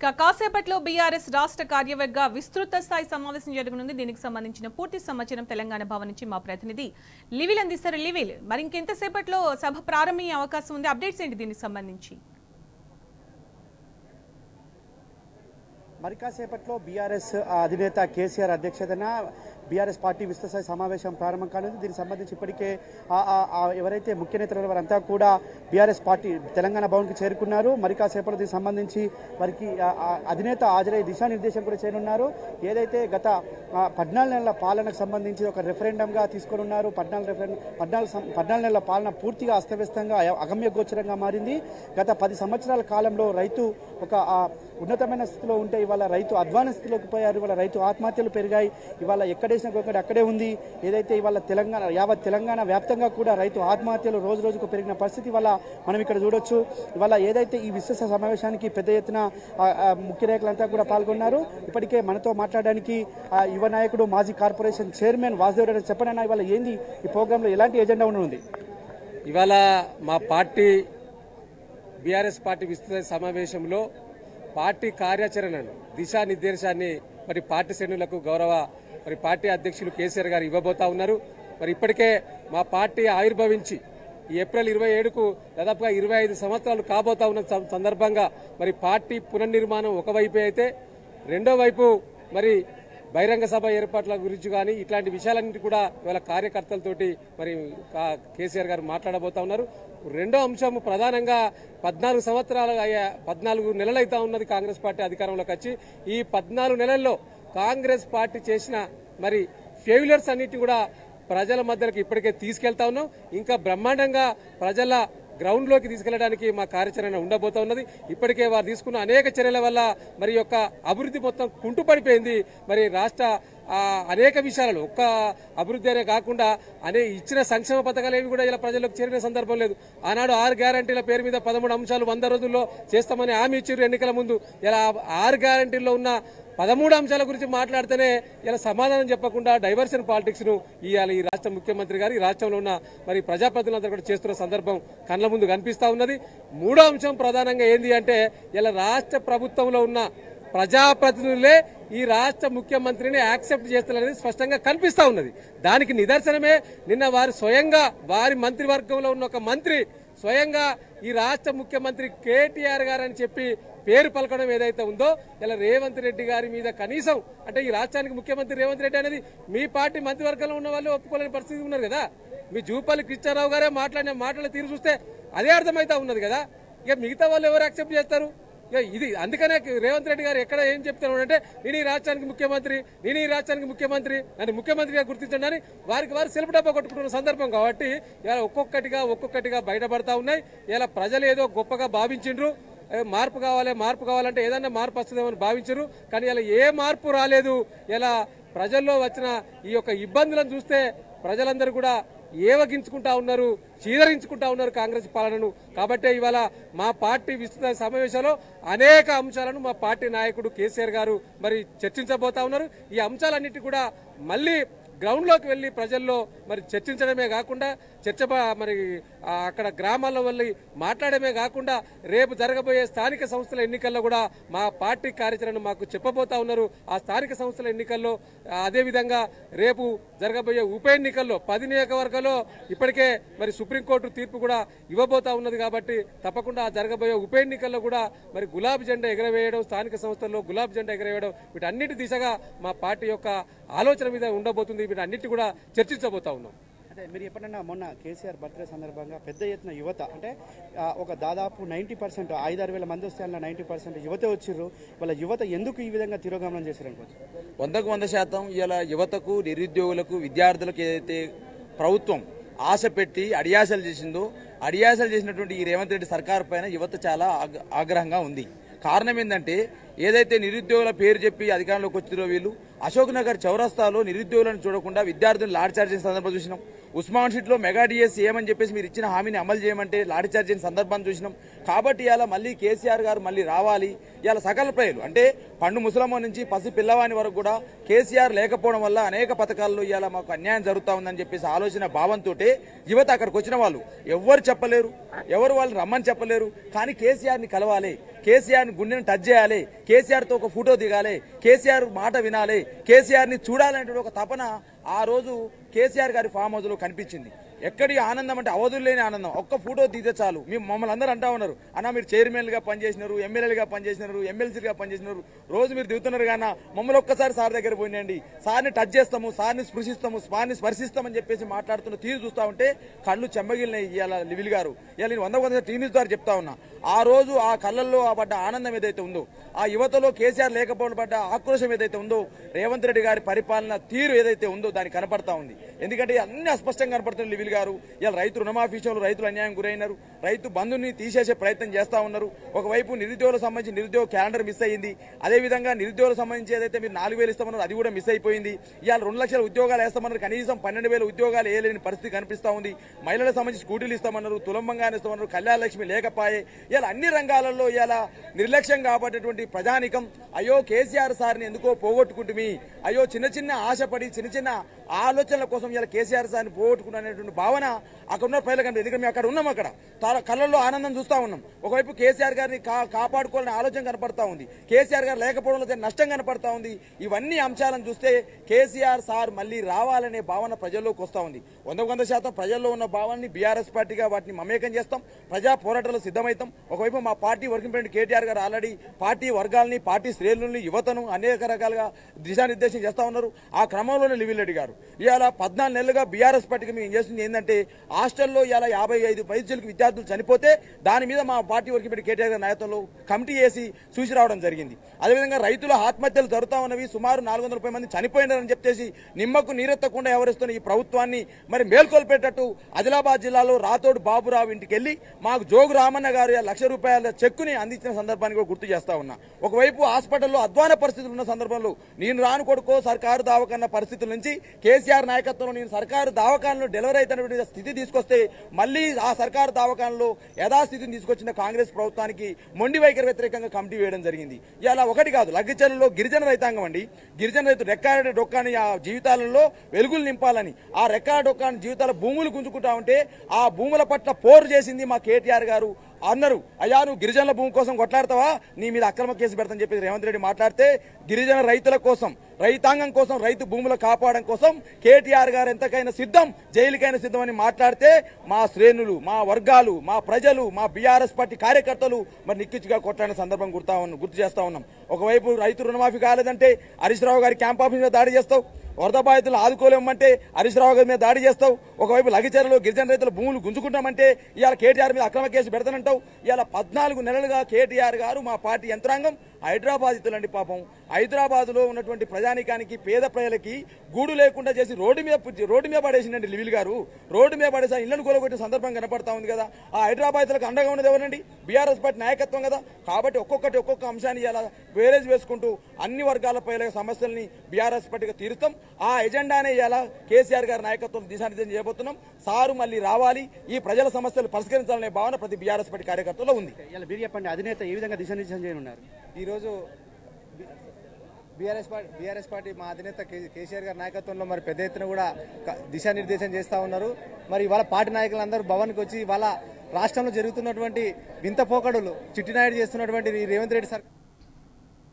కాసేపట్లో బీఆర్ఎస్ రాష్ట్ర కార్యవర్గ విస్తృత స్థాయి సమావేశం జరగనుంది. దీనికి సంబంధించిన పూర్తి సమాచారం తెలంగాణ భవన్ నుంచి మా ప్రతినిధి లివిల్ అందిస్తారు. లివిల్, మరి ఇంకెంతసేపట్లో సభ ప్రారంభమయ్యే అవకాశం ఉంది? అప్డేట్స్ ఏంటి దీనికి సంబంధించి? మరి కాసేపట్లో బీఆర్ఎస్ అధినేత కేసీఆర్ అధ్యక్షతన బీఆర్ఎస్ పార్టీ విస్తృత సమావేశం ప్రారంభం కానుంది. దీనికి సంబంధించి ఇప్పటికే ఎవరైతే ముఖ్య నేతలు వారంతా కూడా బీఆర్ఎస్ పార్టీ తెలంగాణ భవన్కి చేరుకున్నారు. మరి కాసేపట్లో దీనికి సంబంధించి వారికి అధినేత హాజరై దిశానిర్దేశం కూడా చేయనున్నారు. ఏదైతే గత 14 నెలల పాలనకు సంబంధించి ఒక రెఫరెండంగా తీసుకొని ఉన్నారు. 14 నెలల పాలన పూర్తిగా అస్తవ్యస్తంగా అగమ్యగోచరంగా మారింది. గత 10 సంవత్సరాల కాలంలో రైతు ఒక ఉన్నతమైన స్థితిలో ఉంటే ఇవాళ రైతు అధ్వాన స్థితిలోకి పోయారు. ఇవాళ రైతు ఆత్మహత్యలు పెరిగాయి. ఇవాళ ఎక్కడేసిన గొంగడి అక్కడే ఉంది. ఏదైతే ఇవాళ యావత్ తెలంగాణ వ్యాప్తంగా కూడా రైతు ఆత్మహత్యలు రోజు రోజుకు పెరిగిన పరిస్థితి వల్ల మనం ఇక్కడ చూడొచ్చు. ఇవాళ ఏదైతే ఈ విస్తృత సమావేశానికి పెద్ద ఎత్తున ముఖ్య నాయకులంతా కూడా పాల్గొన్నారు. ఇప్పటికే మనతో మాట్లాడడానికి యువ నాయకుడు మాజీ కార్పొరేషన్ చైర్మన్ వాసుదేవ్ రెడ్డి, చెప్పనన్నా ఇవాళ ఏంది ఈ ప్రోగ్రాంలో ఎలాంటి ఎజెండా ఉంది? ఇవాళ మా పార్టీ బీఆర్ఎస్ పార్టీ విస్తృత సమావేశంలో పార్టీ కార్యాచరణను దిశానిర్దేశాన్ని మరి పార్టీ శ్రేణులకు గౌరవ పార్టీ అధ్యక్షులు కేసీఆర్ గారు ఇవ్వబోతా ఉన్నారు. మరి ఇప్పటికే మా పార్టీ ఆవిర్భవించి ఈ ఏప్రిల్ 27కు దాదాపుగా 25 సంవత్సరాలు కాబోతా ఉన్న సందర్భంగా మరి పార్టీ పునర్నిర్మాణం ఒకవైపు అయితే, రెండో వైపు మరి బహిరంగ సభ ఏర్పాట్ల గురించి కానీ ఇట్లాంటి విషయాలన్నింటి కూడా ఇవాళ కార్యకర్తలతోటి మరి కేసీఆర్ గారు మాట్లాడబోతా ఉన్నారు. రెండో అంశం ప్రధానంగా 14 నెలలైతా ఉన్నది కాంగ్రెస్ పార్టీ అధికారంలోకి వచ్చి. ఈ 14 నెలల్లో కాంగ్రెస్ పార్టీ చేసిన మరి ఫెయిల్యూర్స్ అన్నిటి కూడా ప్రజల మధ్యలోకి ఇప్పటికే తీసుకెళ్తా ఉన్నాం. ఇంకా బ్రహ్మాండంగా ప్రజల గ్రౌండ్లోకి తీసుకెళ్లడానికి మా కార్యాచరణ ఉండబోతా ఉన్నది. ఇప్పటికే వారు తీసుకున్న అనేక చర్యల వల్ల మరి యొక్క అభివృద్ధి మొత్తం కుంటుపడిపోయింది. మరి రాష్ట్ర అనేక విషయాలలో ఒక్క అభివృద్ధి అనే కాకుండా ఇచ్చిన సంక్షేమ పథకాలు ఏవి కూడా ఇలా ప్రజలకు చేరిన సందర్భం లేదు. ఆనాడు 6 గ్యారంటీల పేరు మీద 13 అంశాలు 100 రోజుల్లో చేస్తామని హామీ ఇచ్చారు ఎన్నికల ముందు. ఇలా 6 గ్యారంటీల్లో ఉన్న 13 అంశాల గురించి మాట్లాడితేనే ఇలా సమాధానం చెప్పకుండా డైవర్షన్ పాలిటిక్స్ ను ఇవాళ ఈ రాష్ట్ర ముఖ్యమంత్రి గారు ఈ రాష్ట్రంలో ఉన్న మరి ప్రజాప్రతినిధులందరూ కూడా చేస్తున్న సందర్భం కళ్ళ ముందు కనిపిస్తా ఉన్నది. మూడో అంశం ప్రధానంగా ఏంది అంటే, ఇలా రాష్ట్ర ప్రభుత్వంలో ఉన్న ప్రజాప్రతినిధులే ఈ రాష్ట్ర ముఖ్యమంత్రిని యాక్సెప్ట్ చేస్తారనేది స్పష్టంగా కనిపిస్తా ఉన్నది. దానికి నిదర్శనమే నిన్న వారు స్వయంగా వారి మంత్రివర్గంలో ఉన్న ఒక మంత్రి స్వయంగా ఈ రాష్ట్ర ముఖ్యమంత్రి కేటీఆర్ గారు అని చెప్పి పేరు పలకడం ఏదైతే ఉందో, ఇలా రేవంత్ రెడ్డి గారి మీద కనీసం అంటే ఈ రాష్ట్రానికి ముఖ్యమంత్రి రేవంత్ రెడ్డి అనేది మీ పార్టీ మంత్రివర్గంలో ఉన్న వాళ్ళు ఒప్పుకోలేని పరిస్థితి ఉన్నారు కదా. మీ జూపల్లి కృష్ణారావు గారే మాట్లాడిన మాటల తీరు చూస్తే అదే అర్థమైతా ఉన్నది కదా. ఇక మిగతా వాళ్ళు ఎవరు యాక్సెప్ట్ చేస్తారు? ఇది అందుకనే రేవంత్ రెడ్డి గారు ఎక్కడ ఏం చెప్తున్నారు అంటే, నేను ఈ రాష్ట్రానికి ముఖ్యమంత్రి అని ముఖ్యమంత్రిగా గుర్తించండి అని వారికి వారు సెల్ఫ్ డబ్బా కొట్టుకుంటున్న సందర్భం కాబట్టి ఇలా ఒక్కొక్కటిగా బయటపడతా ఉన్నాయి. ఇలా ప్రజలు ఏదో గొప్పగా భావించిండ్రు, మార్పు కావాలంటే ఏదన్నా మార్పు వస్తుందేమని భావించరు. కానీ ఇలా ఏ మార్పు రాలేదు. ఇలా ప్రజల్లో వచ్చిన ఈ యొక్క ఇబ్బందులను చూస్తే ప్రజలందరూ కూడా ఏవగించుకుంటా ఉన్నారు, చీదరించుకుంటా ఉన్నారు కాంగ్రెస్ పాలనను. కాబట్టే ఇవాళ మా పార్టీ విస్తృత సమావేశంలో అనేక అంశాలను మా పార్టీ నాయకుడు కేసీఆర్ గారు మరి చర్చించబోతా ఉన్నారు. ఈ అంశాలన్నిటి కూడా మళ్ళీ గ్రౌండ్లోకి వెళ్లి ప్రజల్లో మరి చర్చించడమే కాకుండా మరి అక్కడ గ్రామాల్లో వెళ్ళి మాట్లాడమే కాకుండా రేపు జరగబోయే స్థానిక సంస్థల ఎన్నికల్లో కూడా మా పార్టీ కార్యాచరణ మాకు చెప్పబోతా ఉన్నారు. ఆ స్థానిక సంస్థల ఎన్నికల్లో అదేవిధంగా రేపు జరగబోయే ఉప ఎన్నికల్లో 10 నియోజకవర్గాల్లో ఇప్పటికే మరి సుప్రీంకోర్టు తీర్పు కూడా ఇవ్వబోతా ఉన్నది. కాబట్టి తప్పకుండా జరగబోయే ఉప ఎన్నికల్లో కూడా మరి గులాబీ జెండా ఎగరవేయడం, స్థానిక సంస్థల్లో గులాబీ జెండా ఎగరవేయడం, వీటన్నిటి దిశగా మా పార్టీ యొక్క ఆలోచన మీద ఉండబోతుంది. వీటన్నిటి కూడా చర్చించబోతా ఉన్నాం. అంటే మీరు ఎప్పుడన్నా మొన్న కేసీఆర్ బర్త్డే సందర్భంగా పెద్ద ఎత్తున యువత అంటే ఒక దాదాపు 90% 5-6 వేల మంది వస్తే 90% యువత వచ్చిర్రు. వాళ్ళ యువత ఎందుకు ఈ విధంగా తిరోగమనం చేశారు అనుకోవచ్చు? 100% ఇలా యువతకు, నిరుద్యోగులకు, విద్యార్థులకు ఏదైతే ప్రభుత్వం ఆశ పెట్టి అడియాసలు చేసిందో, అడియాసలు చేసినటువంటి ఈ రేవంత్ రెడ్డి సర్కార్ పైన యువత చాలా ఆగ్రహంగా ఉంది. కారణం ఏంటంటే, ఏదైతే నిరుద్యోగుల పేరు చెప్పి అధికారంలోకి వచ్చిరో వీళ్ళు అశోక్ నగర్ చౌరస్తాలో నిరుద్యోగులను చూడకుండా విద్యార్థులను లాఠీచార్జ్ చేసిన సందర్భం చూసినాం. ఉస్మాన్ షీట్లో మెగా డిఎస్ ఏమని చెప్పేసి మీరు ఇచ్చిన హామీని అమలు చేయమంటే లాఠీచార్జ్ అయిన సందర్భాన్ని చూసినాం. కాబట్టి ఇలా మళ్ళీ కేసీఆర్ గారు మళ్ళీ రావాలి. ఇలా సకల ప్రజలు అంటే పండు ముసలమ్మ నుంచి పసి పిల్లవాని వరకు కూడా కేసీఆర్ లేకపోవడం వల్ల అనేక పథకాల్లో ఇవాళ మాకు అన్యాయం జరుగుతా ఉందని చెప్పేసి ఆలోచన భావంతో యువత అక్కడికి వచ్చిన వాళ్ళు ఎవరు చెప్పలేరు, ఎవరు వాళ్ళు రమ్మని చెప్పలేరు. కానీ కేసీఆర్ని కలవాలి, కేసీఆర్ని గుండెని టచ్ చేయాలి, కేసీఆర్తో ఒక ఫోటో దిగాలి, కేసీఆర్ మాట వినాలి, కేసీఆర్ని చూడాలనే ఒక తపన ఆ రోజు కేసీఆర్ గారి ఫామ్ హౌస్ లో కనిపించింది. ఎక్కడి ఆనందం అంటే అవధులు లేని ఆనందం. ఒక్క ఫోటో దిగితే చాలు. మేము మమ్మల్ని అందరూ అంటా ఉన్నారు, అన్న మీరు చైర్మన్లుగా పనిచేసినారు, ఎమ్మెల్యేలుగా పనిచేసినారు, ఎమ్మెల్సీగా పనిచేసినారు, రోజు మీరు దిగుతున్నారు కానీ మమ్మల్ని ఒక్కసారి సార్ దగ్గర పోయినండి, సార్ని టచ్ చేస్తాము, సార్ని స్పృశిస్తాము, సార్ని స్పర్శిస్తామని చెప్పేసి మాట్లాడుతున్న తీరు చూస్తా ఉంటే కళ్ళు చెమ్మగిలినాయి. ఇవాళ లివిల్ గారు ఇలా నేను 100 టీవీ న్యూస్ ద్వారా చెప్తా ఉన్నా. ఆ రోజు ఆ కళ్ళల్లో పడ్డ ఆనందం ఏదైతే ఉందో, ఆ యువతలో కేసీఆర్ లేకపోవడం పడ్డ ఆక్రోశం ఏదైతే ఉందో, రేవంత్ రెడ్డి గారి పరిపాలన తీరు ఏదైతే ఉందో దానికి కనపడతా ఉంది. ఎందుకంటే అన్ని అస్పష్టంగా కనపడుతుంది లివిల్ గారు. ఇలా రైతు రుణమాఫీ విషయంలో రైతులు అన్యాయం గురైనారు, రైతు బంధుని తీసేసే ప్రయత్నం చేస్తా ఉన్నారు. ఒకవైపు నిరుద్యోగులకు సంబంధించి నిరుద్యోగ క్యాలెండర్ మిస్ అయ్యింది. అదేవిధంగా నిరుద్యోగులకు సంబంధించి ఏదైతే మీరు 4,000 ఇస్తామన్నారు అది కూడా మిస్ అయిపోయింది. ఇవాళ 2 లక్షల ఉద్యోగాలు వేస్తామన్నారు, కనీసం 12,000 ఉద్యోగాలు వేయలేని పరిస్థితి కనిపిస్తా ఉంది. మహిళలకు సంబంధించి స్కూటీలు ఇస్తామన్నారు, తులం బంగారం ఇస్తామన్నారు, కళ్యాణ లక్ష్మి లేకపోయే. ఇలా అన్ని రంగాలలో ఇలా నిర్లక్ష్యం కాబట్టేటువంటి ప్రజానికం అయ్యో కేసీఆర్ సార్ని ఎందుకో పోగొట్టుకుంటుమి, అయ్యో చిన్న చిన్న ఆశపడి చిన్న చిన్న ఆలోచనల కోసం ఇలా కేసీఆర్ సార్ని పోగొట్టుకునేటువంటి భావన అక్కడ ఉన్న ప్రజలకు కనిపిస్తుంది. ఎందుకంటే మేము అక్కడ ఉన్నాం, అక్కడ కళ్ళల్లో ఆనందం చూస్తా ఉన్నాం. ఒకవైపు కేసీఆర్ గారిని కాపాడుకోవాలనే ఆలోచన కనపడతా ఉంది, కేసీఆర్ గారు లేకపోవడంలో నష్టం కనపడతా ఉంది. ఇవన్నీ అంశాలను చూస్తే కేసీఆర్ సార్ మళ్ళీ రావాలనే భావన ప్రజల్లోకి వస్తా ఉంది. 100% ప్రజల్లో ఉన్న భావాన్ని బీఆర్ఎస్ పార్టీగా వాటిని మమేకం చేస్తాం, ప్రజా పోరాటాలు సిద్ధమవుతాం. ఒకవైపు మా పార్టీ వర్కింగ్ ప్రెసిడెంట్ కేటీఆర్ గారు ఆల్రెడీ పార్టీ వర్గాల్ని, పార్టీ శ్రేణుల్ని, యువతను అనేక రకాలుగా దిశానిర్దేశం చేస్తా ఉన్నారు. ఆ క్రమంలోనే లివిల్ రెడ్డి గారు ఇవాళ 14 నెలలుగా బీఆర్ఎస్ పార్టీకి మేము చేస్తుంది ఏంటంటే హాస్టల్లో ఇలా 55 పైసలకు విద్యార్థులు చనిపోతే దాని మీద మా పార్టీ వర్కింగ్ ప్రెసిడెంట్ కేటీఆర్ గారి నాయకత్వంలో కమిటీ వేసి చూసి రావడం జరిగింది. అదేవిధంగా రైతుల ఆత్మహత్యలు జరుగుతా ఉన్నవి, సుమారు 430 మంది చనిపోయినారని చెప్పేసి నిమ్మకు నీరెత్తకుండా ఎవరిస్తున్న ఈ ప్రభుత్వాన్ని మరి మేల్కొల్పేటట్టు ఆదిలాబాద్ జిల్లాలో రాతోడు బాబురావు ఇంటికి వెళ్లి మాకు జోగు రామన్న గారు ₹1,00,000 చెక్కుని అందించిన సందర్భాన్ని కూడా గుర్తు చేస్తా ఉన్నా. ఒకవైపు హాస్పిటల్లో అధ్వాన పరిస్థితులు ఉన్న సందర్భంలో నేను రాను కొడుకో సర్కారు దావకన్న పరిస్థితుల నుంచి కేసీఆర్ నాయకత్వంలో నేను సర్కారు దావకాలను డెలివరీ అయినటువంటి స్థితి తీసుకొస్తే మళ్ళీ ఆ సర్కారు దావకాలలో యథాస్థితిని తీసుకొచ్చిన కాంగ్రెస్ ప్రభుత్వానికి మొండి వైఖరి వ్యతిరేకంగా కమిటీ వేయడం జరిగింది. ఇలా ఒకటి కాదు, లగ్గిచర్లలో గిరిజన రైతాంగం అండి, గిరిజన రైతు రెక్కాడే డొక్కాని ఆ జీవితాలలో వెలుగులు నింపాలని ఆ రెక్కాడ డొక్కాని జీవితాల భూములు గుంజుకుంటా ఉంటే ఆ భూముల పట్ల పోరు చేసింది మా కేటీఆర్ గారు. అన్నారు అయ్యా నువ్వు గిరిజనుల భూమి కోసం కొట్లాడతావా, నీ మీద అక్రమ కేసు పెడతాని చెప్పి రేవంత్ రెడ్డి మాట్లాడితే గిరిజన రైతుల కోసం, రైతాంగం కోసం, రైతు భూముల కాపాడడం కోసం కేటీఆర్ గారు ఎంతకైనా సిద్ధం, జైలుకైనా సిద్ధం అని మాట్లాడితే మా శ్రేణులు, మా వర్గాలు, మా ప్రజలు, మా బీఆర్ఎస్ పార్టీ కార్యకర్తలు మరి నిక్కిచ్చిగా కొట్లాడిన సందర్భం గుర్తు చేస్తా ఉన్నాం. ఒకవైపు రైతు రుణమాఫీ కాలేదంటే హరీష్ రావు గారి క్యాంప్ ఆఫీస్ మీద దాడి చేస్తావు, వరద బాధితులు ఆదుకోలేమంటే హరీష్ రావు గారి మీద దాడి చేస్తావు, ఒకవైపు లగిచర్లలో గిరిజన రైతుల భూములు గుంజుకుంటామంటే ఇవాళ కేటీఆర్ మీద అక్రమ కేసు పెడతానంటావు. ఇవాళ 14 నెలలుగా కేటీఆర్ గారు మా పార్టీ యంత్రాంగం హైదరాబాదితులండి పాపం. హైదరాబాద్లో ఉన్నటువంటి ప్రజానికానికి, పేద ప్రజలకి గూడు లేకుండా చేసి రోడ్డు మీద పడేసిందండి లివిల్ గారు. రోడ్డు మీద పడేసి ఇళ్లను కూలగొట్టిన సందర్భం కనపడతా ఉంది కదా. ఆ హైదరాబాద్లకు అండగా ఉన్నది ఎవరండి? బీఆర్ఎస్ పార్టీ నాయకత్వం కదా. కాబట్టి ఒక్కొక్క అంశాన్ని ఇలా వేరేజ్ వేసుకుంటూ అన్ని వర్గాల ప్రజల సమస్యల్ని బీఆర్ఎస్ పార్టీగా తీరుస్తాం. ఆ ఎజెండానే ఇలా కేసీఆర్ గారి నాయకత్వం దిశానిర్దేశం చేయబోతున్నాం. సారు మళ్ళీ రావాలి, ఈ ప్రజల సమస్యలు పరిష్కరించాలనే భావన ప్రతి బీఆర్ఎస్ పార్టీ కార్యకర్తలో ఉంది. ఇలా మీరు చెప్పండి, అధినేత ఏ విధంగా దిశానిర్దేశం చేయనున్నారు? ఈరోజు బీఆర్ఎస్ పార్టీ మా అధినేత కేసీఆర్ గారి నాయకత్వంలో మరి పెద్ద ఎత్తున కూడా దిశానిర్దేశం చేస్తూ ఉన్నారు. మరి ఇవాళ పార్టీ నాయకులందరూ భవన్కి వచ్చి ఇవాళ రాష్ట్రంలో జరుగుతున్నటువంటి వింత పోకడులు, చిట్టినాయుడు చేస్తున్నటువంటి రేవంత్ రెడ్డి సర్కార్